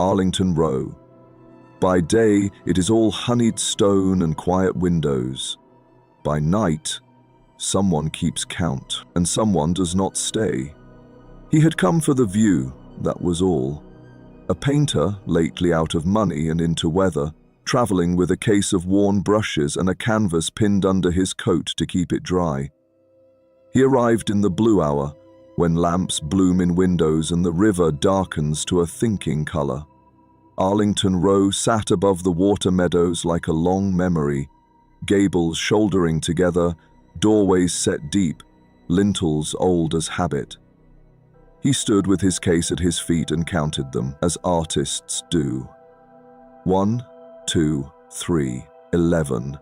Arlington Row. By day, it is all honeyed stone and quiet windows. By night, someone keeps count, and someone does not stay. He had come for the view, that was all. A painter, lately out of money and into weather, travelling with a case of worn brushes and a canvas pinned under his coat to keep it dry. He arrived in the blue hour, when lamps bloom in windows and the river darkens to a thinking colour. Arlington Row sat above the water meadows like a long memory, gables shouldering together, doorways set deep, lintels old as habit. He stood with his case at his feet and counted them, as artists do. 1, 2, 3, 11.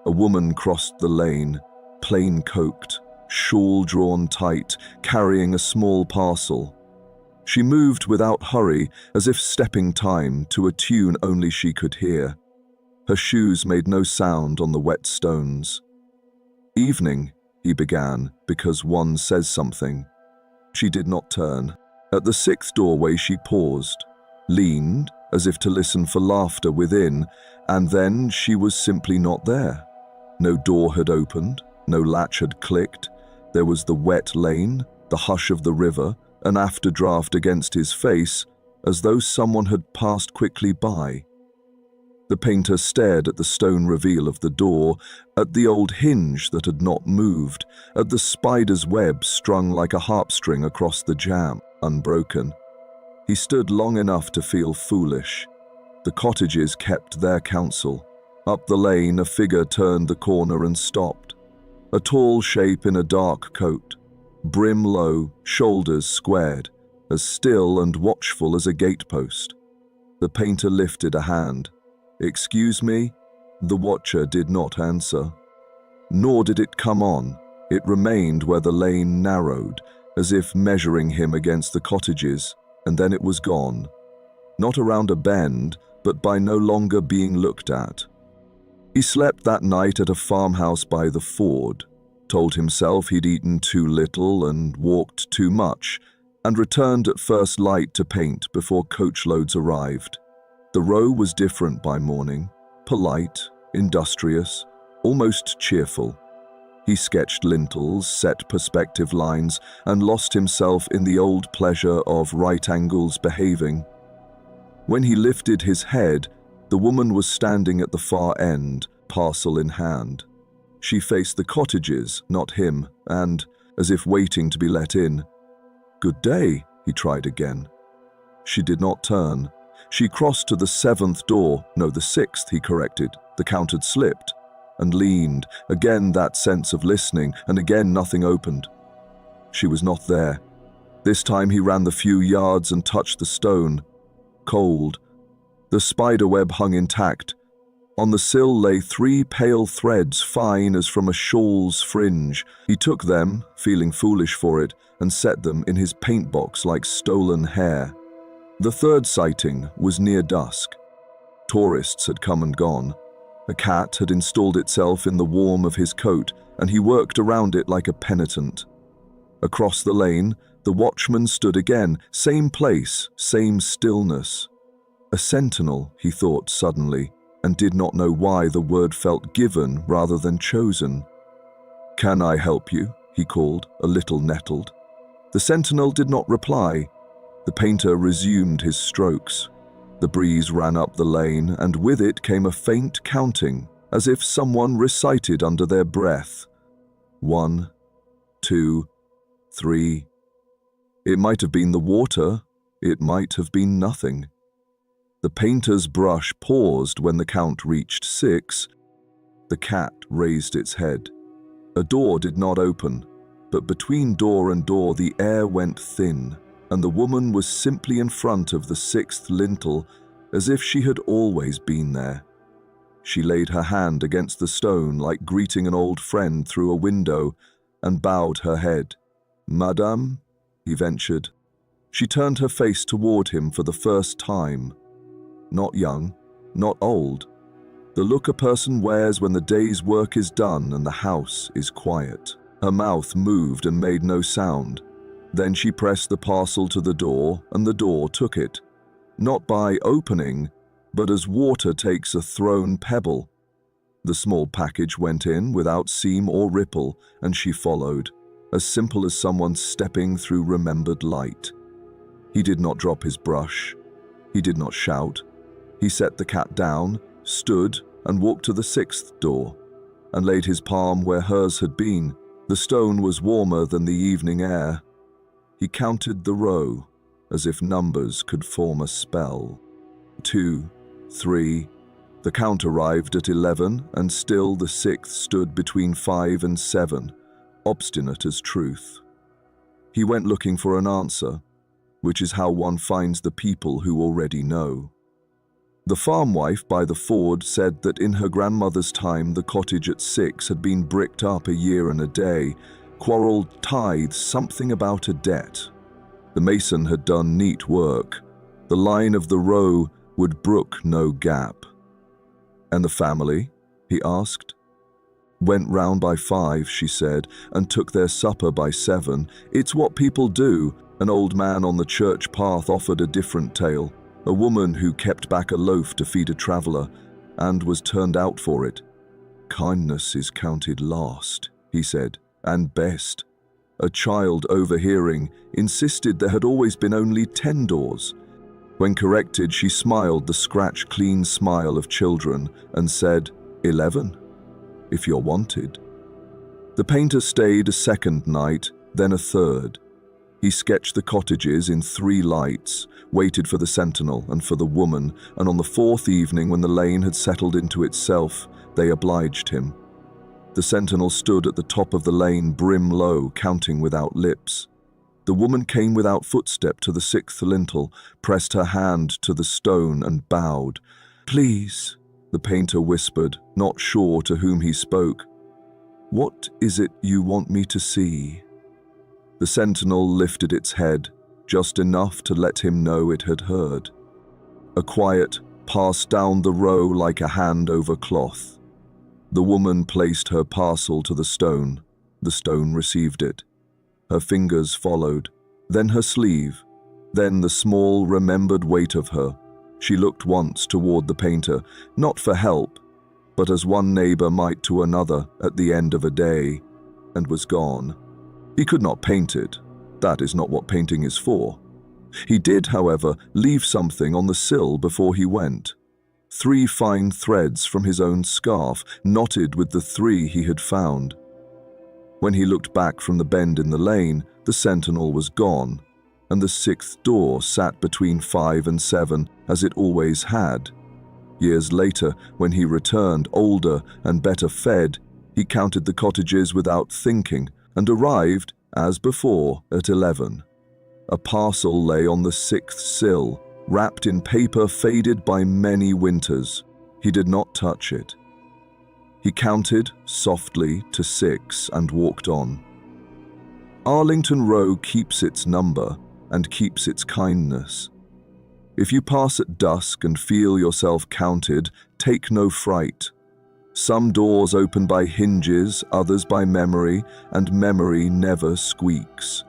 A woman crossed the lane, plain-coked, shawl drawn tight, carrying a small parcel. She moved without hurry, as if stepping time to a tune only she could hear. Her shoes made no sound on the wet stones. "Evening," he began, because one says something. She did not turn. At the 6th doorway she paused, leaned, as if to listen for laughter within, and then she was simply not there. No door had opened, no latch had clicked. There was the wet lane, the hush of the river, an afterdraft against his face, as though someone had passed quickly by. The painter stared at the stone reveal of the door, at the old hinge that had not moved, at the spider's web strung like a harpstring across the jamb, unbroken. He stood long enough to feel foolish. The cottages kept their counsel. Up the lane, a figure turned the corner and stopped. A tall shape in a dark coat, brim low, shoulders squared, as still and watchful as a gatepost. The painter lifted a hand. "Excuse me?" The watcher did not answer. Nor did it come on. It remained where the lane narrowed, as if measuring him against the cottages, and then it was gone. Not around a bend, but by no longer being looked at. He slept that night at a farmhouse by the ford, told himself he'd eaten too little and walked too much, and returned at first light to paint before coachloads arrived. The row was different by morning, polite, industrious, almost cheerful. He sketched lintels, set perspective lines, and lost himself in the old pleasure of right angles behaving. When he lifted his head, the woman was standing at the far end, parcel in hand. She faced the cottages, not him, and, as if waiting to be let in. "Good day," he tried again. She did not turn. She crossed to the 7th door, no, the 6th, he corrected. The count had slipped, and leaned, again that sense of listening, and again nothing opened. She was not there. This time he ran the few yards and touched the stone. Cold. The spiderweb hung intact. On the sill lay 3 pale threads, fine as from a shawl's fringe. He took them, feeling foolish for it, and set them in his paint box like stolen hair. The 3rd sighting was near dusk. Tourists had come and gone. A cat had installed itself in the warm of his coat, and he worked around it like a penitent. Across the lane, the watchman stood again, same place, same stillness. A sentinel, he thought suddenly, and did not know why the word felt given rather than chosen. "Can I help you?" he called, a little nettled. The sentinel did not reply. The painter resumed his strokes. The breeze ran up the lane, and with it came a faint counting, as if someone recited under their breath. 1, 2, 3. It might have been the water, it might have been nothing. The painter's brush paused when the count reached 6. The cat raised its head. A door did not open, but between door and door the air went thin, and the woman was simply in front of the 6th lintel, as if she had always been there. She laid her hand against the stone like greeting an old friend through a window, and bowed her head. "Madame?" he ventured. She turned her face toward him for the first time. Not young, not old. The look a person wears when the day's work is done and the house is quiet. Her mouth moved and made no sound. Then she pressed the parcel to the door, and the door took it. not by opening, but as water takes a thrown pebble. The small package went in without seam or ripple, and she followed, as simple as someone stepping through remembered light. He did not drop his brush. He did not shout. He set the cat down, stood, and walked to the sixth door, and laid his palm where hers had been. The stone was warmer than the evening air. He counted the row, as if numbers could form a spell. 2, 3. The count arrived at 11, and still the sixth stood between 5 and 7, obstinate as truth. He went looking for an answer, which is how one finds the people who already know. The farm wife by the ford said that in her grandmother's time the cottage at 6 had been bricked up a year and a day, quarrelled tithes, something about a debt. The mason had done neat work. The line of the row would brook no gap. "And the family?" he asked. "Went round by 5, she said, and took their supper by 7. It's what people do." An old man on the church path offered a different tale. A woman who kept back a loaf to feed a traveller, and was turned out for it. "Kindness is counted last," he said, "and best." A child, overhearing, insisted there had always been only 10 doors. When corrected, she smiled the scratch-clean smile of children and said, 11, if you're wanted. The painter stayed a second night, then a third. He sketched the cottages in 3 lights, waited for the sentinel and for the woman, and on the 4th evening, when the lane had settled into itself, they obliged him. The sentinel stood at the top of the lane, brim low, counting without lips. The woman came without footstep to the 6th lintel, pressed her hand to the stone and bowed. "Please," the painter whispered, not sure to whom he spoke. "What is it you want me to see?" The sentinel lifted its head, just enough to let him know it had heard. A quiet passed down the row like a hand over cloth. The woman placed her parcel to the stone. The stone received it. Her fingers followed, then her sleeve, then the small, remembered weight of her. She looked once toward the painter, not for help, but as one neighbor might to another at the end of a day, and was gone. He could not paint it. That is not what painting is for. He did, however, leave something on the sill before he went. 3 fine threads from his own scarf, knotted with the 3 he had found. When he looked back from the bend in the lane, the sentinel was gone, and the 6th door sat between 5 and 7, as it always had. Years later, when he returned, older and better fed, he counted the cottages without thinking, and arrived, as before, at 11. A parcel lay on the 6th sill, wrapped in paper faded by many winters. He did not touch it. He counted softly to 6 and walked on. Arlington Row keeps its number and keeps its kindness. If you pass at dusk and feel yourself counted, take no fright. Some doors open by hinges, others by memory, and memory never squeaks.